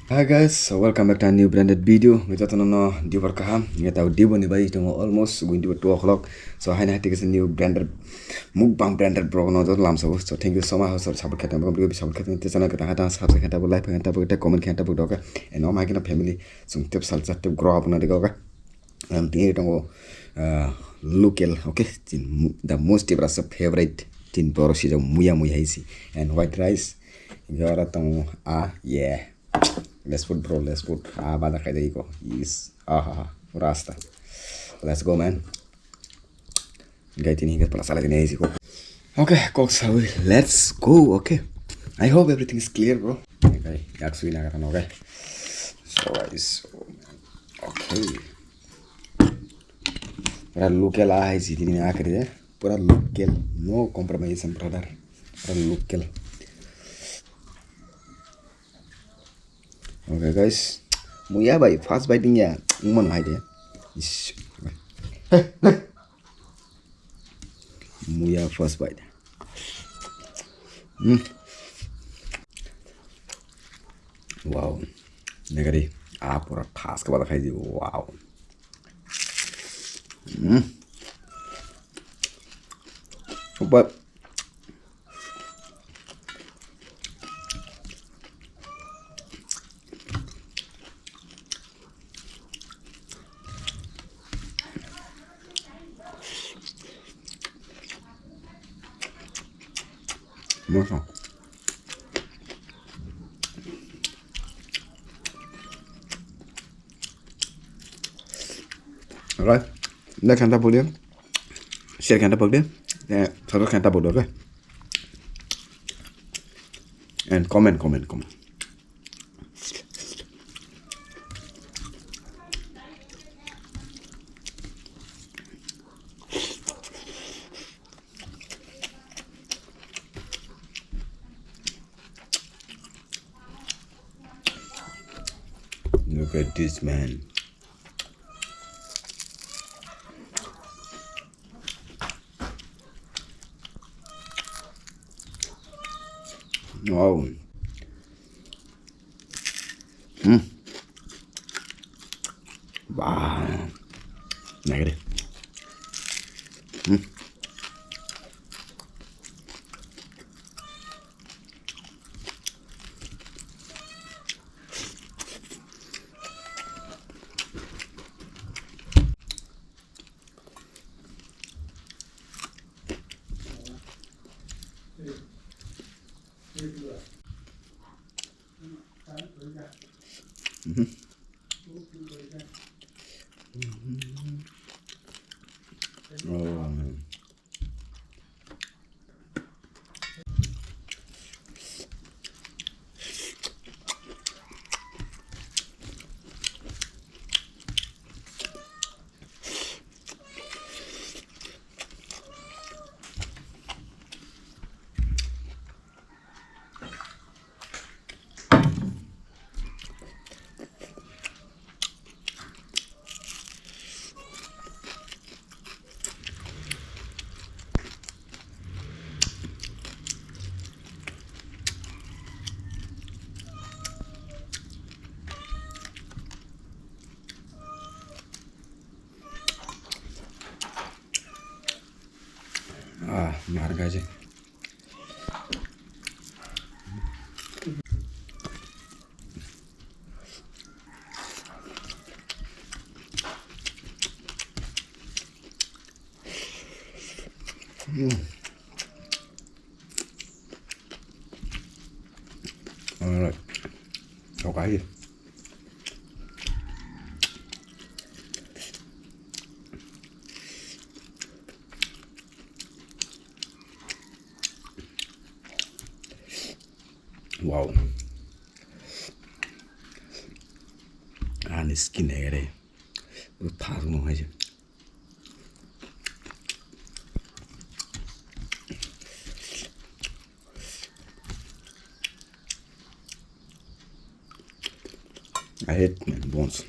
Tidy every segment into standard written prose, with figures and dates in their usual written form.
Hi guys, so welcome back to a new branded video. With that no di warkaham, ngeta di boni bai to almost going to 2 o'clock. So I have taken a new branded mukbang branded bro no dot lam so. So thank you so much for support kata mo bi support kata te sana kata kata subscribe kata bo like kata bo kata comment kata bo doka. And all my kind of family sung tip sal sat tip grow up na de goka. Tingi tongo local okay the most favorite tin boro si muya muya isi and white rice. Gora tongo yeah. Let's put bro, let's put bada kaida iko. Is rasta. Let's go man. Gaitin hingat pala sala tinesi ko. Okay, folks, let's go, okay. I hope everything is clear, bro. Okay, yaksui na katan, okay. So guys, okay. Pura local ay si tini akri eh. Pura local, no compromise, brother. Pura local. Okay guys, muya by fast biting ya, umman hide. Muya first bite. Wow, negari, pura khas ka bala khai di. Wow. But more so. Alright, next kanta boleh, share kanta boleh, subscribe kanta boleh, okay? And comment. Look at this man. Wow. Wow. Negative. Oh man. मार gaje. Alright. Okay. Wow. And skin ere. Bu tadı mı hacı? I hate man bones.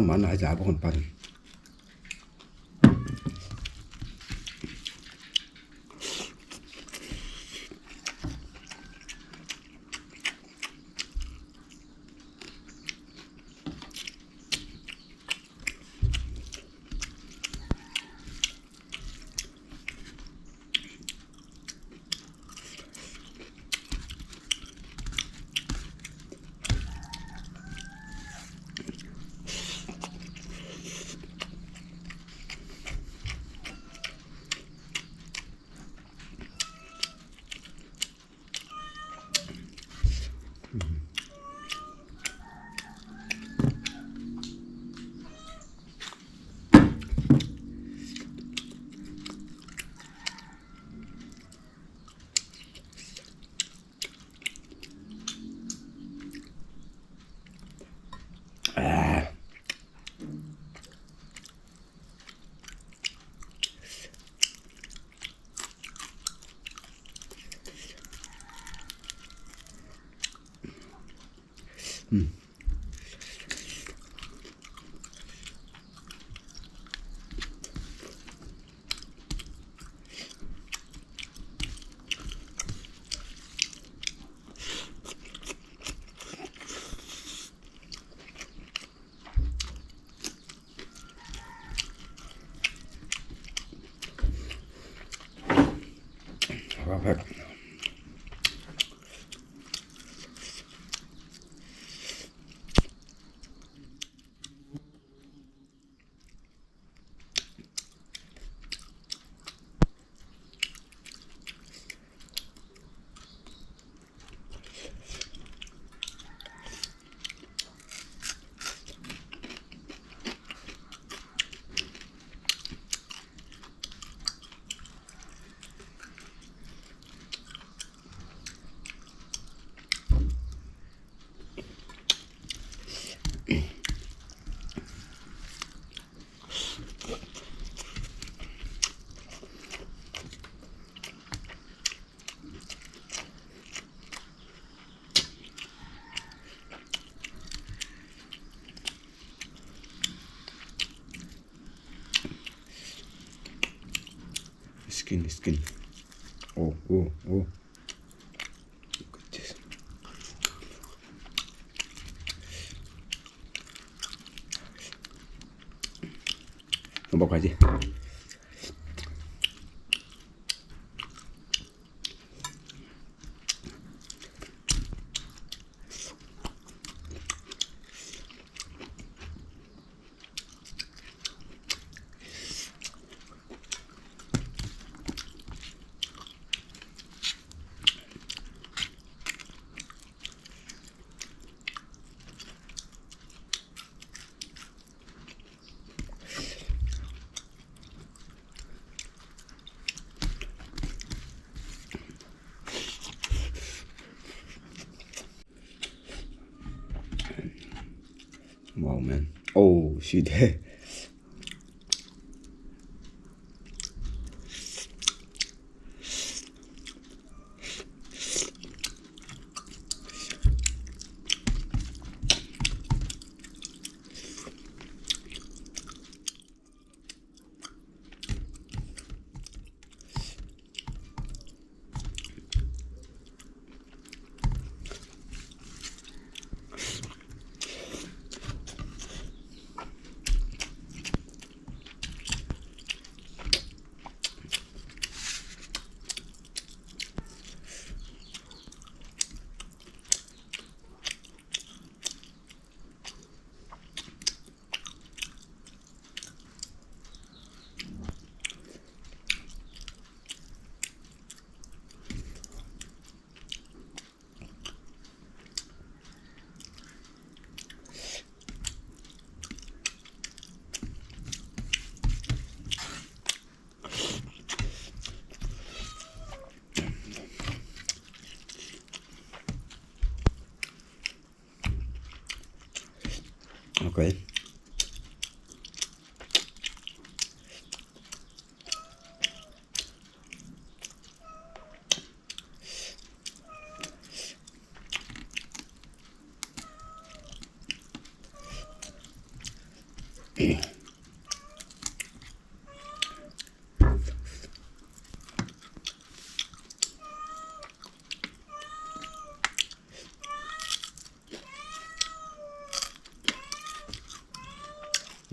mana aja aku kon parin. Perfect. Skin. Oh. Look at this. Tumbok aja. Wow, man. Oh, shit. Okay.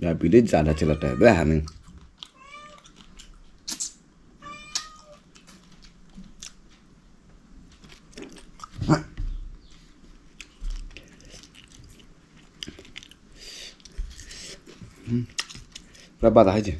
Ya village ज़्यादा चलता है बे हमें berapa dah aja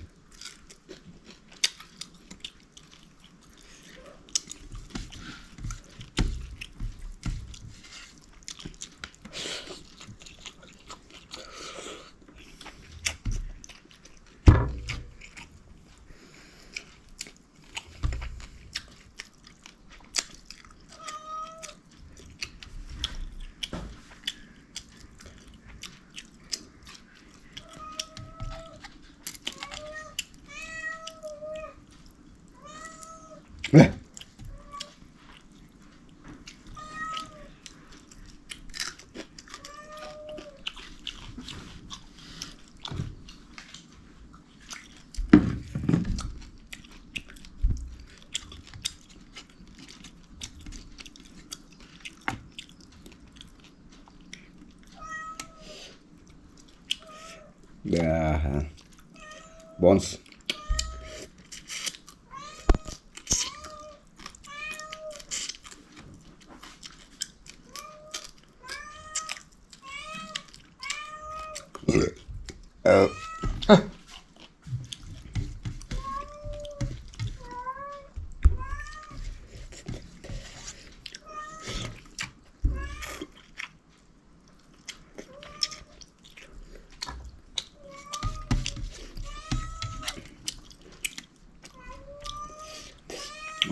ya Bones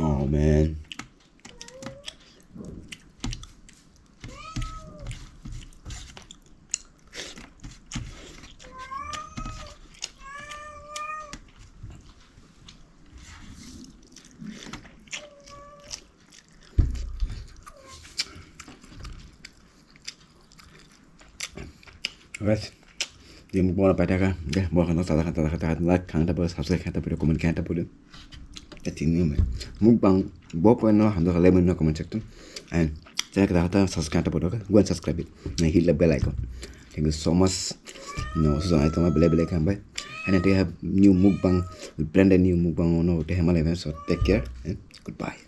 oh man Alright. Dia mau apa dah kan? Dah, bawa kan kata like, kan tak boleh subscribe, kan tak boleh komen, kan tak boleh. Ini mah. Mukbang, bawa pun no, hando kalau lemon no comment section. And jangan kata subscribe tak boleh kan? Go and subscribe it. Nah, hit the bell icon. Thank you so much. No, so I thought my bell icon by. And they have new mukbang, brand new mukbang. No, they have my event. So take care and goodbye.